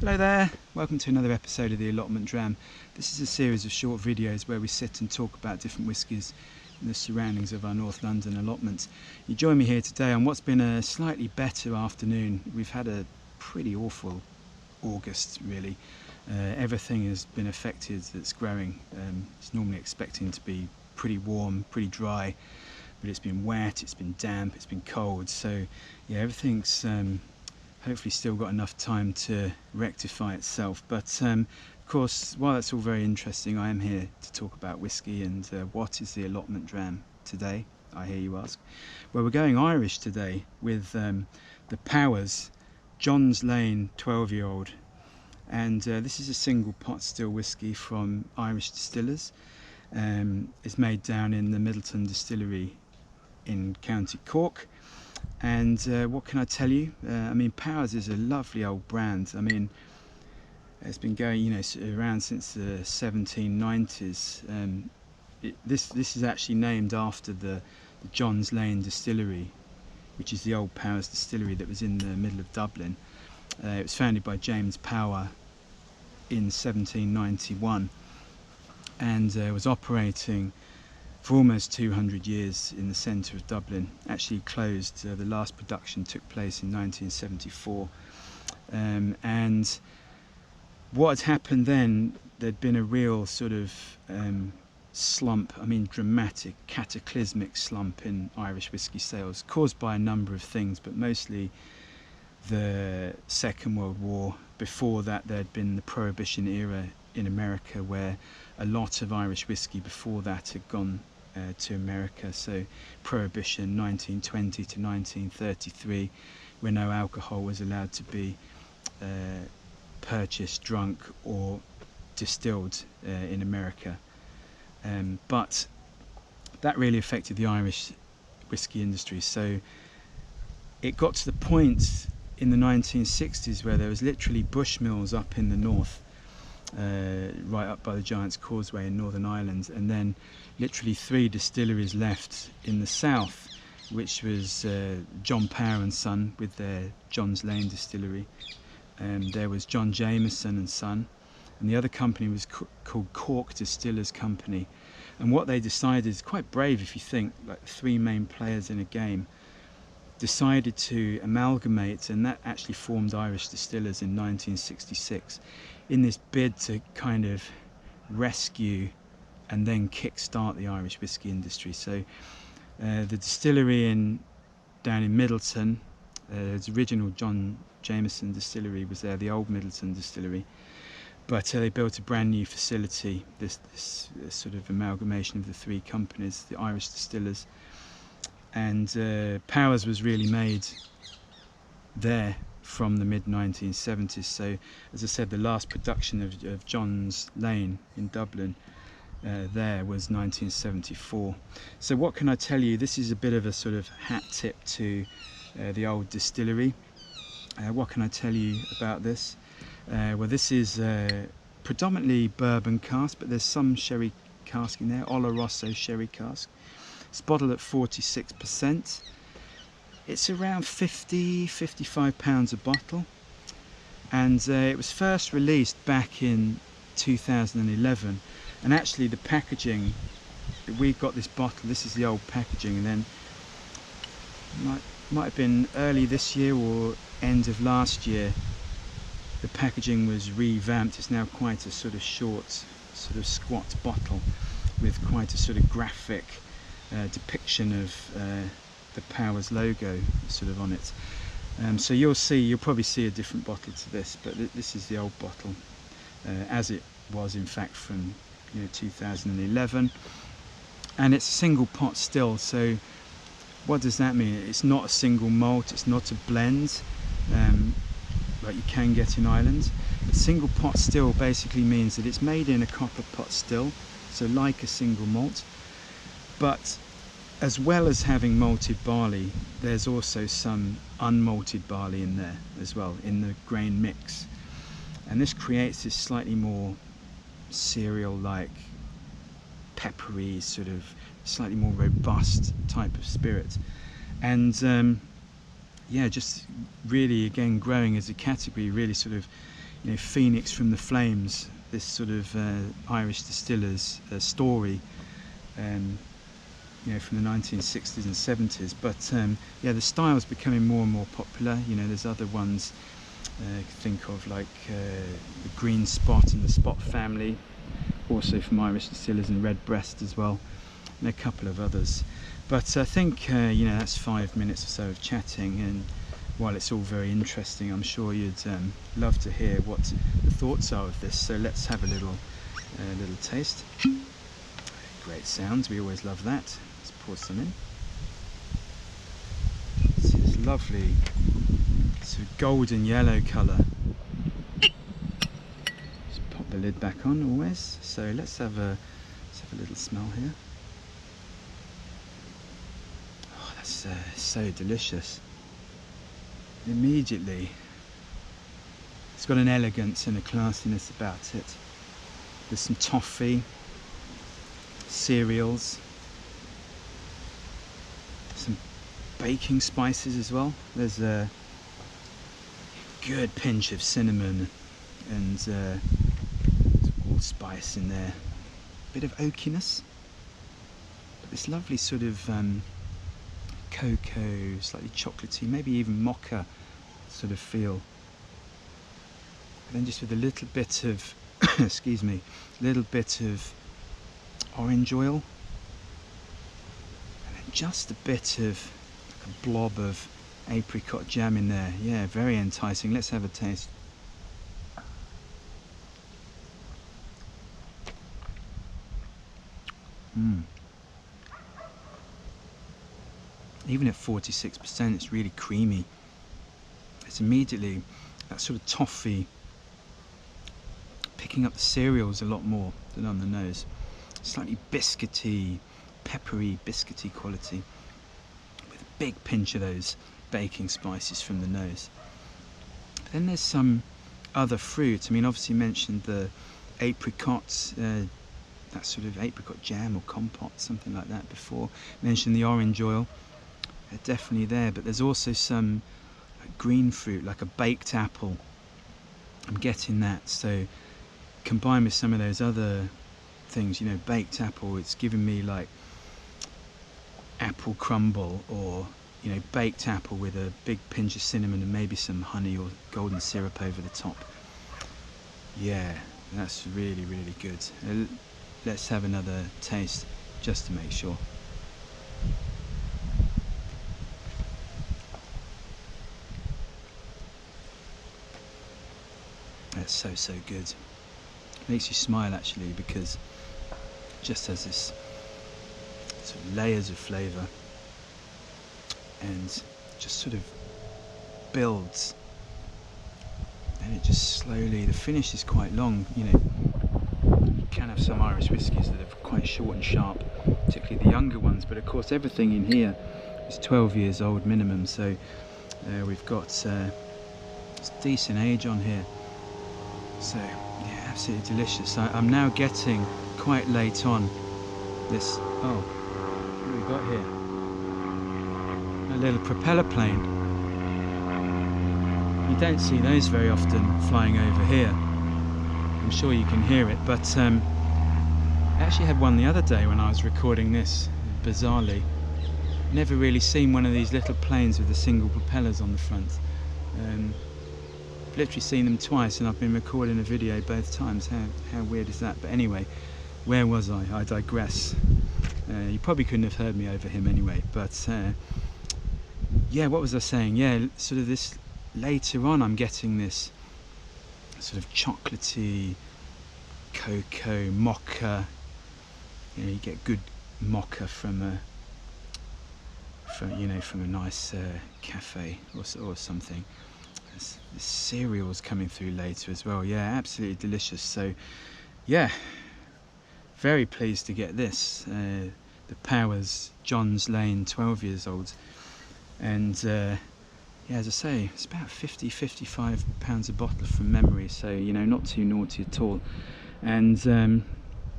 Hello there, welcome to another episode of the Allotment Dram. This is a series of short videos where we sit and talk about different whiskies in the surroundings of our North London allotment. You join me here today on what's been a slightly better afternoon. We've had a pretty awful August really. Everything has been affected that's growing. It's normally expecting to be pretty warm, pretty dry, but it's been wet, it's been damp, it's been cold, so yeah, everything's hopefully still got enough time to rectify itself. But of course, while that's all very interesting, I am here to talk about whiskey. And what is the Allotment Dram today, I hear you ask? Well, we're going Irish today with the Powers John's Lane 12-year-old, and this is a single pot still whiskey from Irish Distillers. It's made down in the Middleton distillery in County Cork. And what can I tell you? I mean, Powers is a lovely old brand. I mean, it's been going, around since the 1790s. This is actually named after the John's Lane distillery, which is the old Powers distillery that was in the middle of Dublin. It was founded by James Power in 1791, and was operating for almost 200 years in the centre of Dublin. Actually closed, the last production took place in 1974. And what had happened then, there'd been a real sort of slump, I mean dramatic, cataclysmic slump in Irish whiskey sales, caused by a number of things, but mostly the Second World War. Before that, there'd been the Prohibition era in America, where a lot of Irish whiskey before that had gone to America. So Prohibition 1920 to 1933, where no alcohol was allowed to be purchased, drunk or distilled in America. But that really affected the Irish whiskey industry. So it got to the point in the 1960s where there was literally bushmills up in the north, right up by the Giant's Causeway in Northern Ireland, and then literally 3 distilleries left in the south, which was John Power and Son with their John's Lane distillery. There was John Jameson and Son, and the other company was called Cork Distillers Company. And what they decided is quite brave if you think, like 3 main players in a game decided to amalgamate, and that actually formed Irish Distillers in 1966 in this bid to kind of rescue and then kick-start the Irish whiskey industry. So the distillery down in Middleton, its original John Jameson distillery was there, the old Middleton distillery, but they built a brand new facility, this sort of amalgamation of the 3 companies, the Irish Distillers. And Powers was really made there from the mid-1970s. So, as I said, the last production of John's Lane in Dublin there was 1974. So what can I tell you? This is a bit of a sort of hat tip to the old distillery. What can I tell you about this? Well, this is predominantly bourbon cask, but there's some sherry cask in there, Oloroso sherry cask. It's bottled at 46%. It's around 55 pounds a bottle, and it was first released back in 2011. And actually the packaging, we got this bottle, this is the old packaging, and then might have been early this year or end of last year, the packaging was revamped. It's now quite a sort of short, sort of squat bottle with quite a sort of graphic depiction of the Powers logo sort of on it. So you'll probably see a different bottle to this, but this is the old bottle as it was in fact from 2011, and it's a single pot still. So what does that mean? It's not a single malt, it's not a blend like you can get in Ireland. A single pot still basically means that it's made in a copper pot still, so like a single malt. But as well as having malted barley, there's also some unmalted barley in there as well in the grain mix, and this creates this slightly more cereal-like, peppery, sort of slightly more robust type of spirit. And yeah, just really again growing as a category, really sort of you know, Phoenix from the Flames, this sort of Irish Distillers story, you know, from the 1960s and 70s. But yeah, the style's becoming more and more popular. You know, there's other ones you think of, like the Green Spot and the Spot family, also from Irish Distillers, and Redbreast as well, and a couple of others. But I think you know, that's 5 minutes or so of chatting, and while it's all very interesting, I'm sure you'd love to hear what the thoughts are of this. So let's have a little taste. Great sounds, we always love that. Let's pour some in. See this lovely sort of golden yellow colour. Just pop the lid back on always. So let's have a little smell here. Oh, that's so delicious. Immediately, it's got an elegance and a classiness about it. There's some toffee, cereals, some baking spices as well. There's a good pinch of cinnamon and allspice in there. Bit of oakiness, but this lovely sort of cocoa, slightly chocolatey, maybe even mocha sort of feel. And then just with a little bit of excuse me, a little bit of orange oil, and then just a bit of like a blob of apricot jam in there. Yeah, very enticing. Let's have a taste. Even at 46%, it's really creamy. It's immediately that sort of toffee, picking up the cereals a lot more than on the nose. Slightly biscuity, peppery, biscuity quality, with a big pinch of those baking spices from the nose. But then there's some other fruit. I mean, obviously you mentioned the apricots, that sort of apricot jam or compote, something like that before. Mentioned the orange oil. They're definitely there, but there's also some like green fruit, like a baked apple. I'm getting that. So combined with some of those other things, you know, baked apple, it's giving me like apple crumble, or you know, baked apple with a big pinch of cinnamon and maybe some honey or golden syrup over the top. Yeah, that's really, really good. Let's have another taste just to make sure. That's so good. Makes you smile actually, because it just has this sort of layers of flavour and just sort of builds, and it just slowly, the finish is quite long. You know, you can have some Irish whiskies that are quite short and sharp, particularly the younger ones, but of course everything in here is 12 years old minimum, so we've got decent age on here. So yeah, absolutely delicious. I'm now getting quite late on this. Oh, what have we got here? A little propeller plane. You don't see those very often flying over here. I'm sure you can hear it, but I actually had one the other day when I was recording this, bizarrely. Never really seen one of these little planes with the single propellers on the front. Literally seen them twice, and I've been recording a video both times. How weird is that? But anyway, where was I? I digress. You probably couldn't have heard me over him anyway, but yeah, what was I saying? Yeah, sort of this, later on I'm getting this sort of chocolatey, cocoa, mocha. You know, you get good mocha from a nice cafe or something. The cereals coming through later as well. Yeah, absolutely delicious. So yeah, very pleased to get this. The Powers John's Lane 12 years old, and yeah, as I say, it's about 50-55 pounds a bottle from memory, so you know, not too naughty at all. And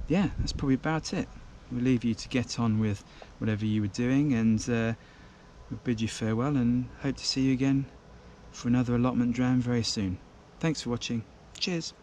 yeah, that's probably about it. We'll leave you to get on with whatever you were doing, and we'll bid you farewell and hope to see you again for another Allotment Dram very soon. Thanks for watching. Cheers.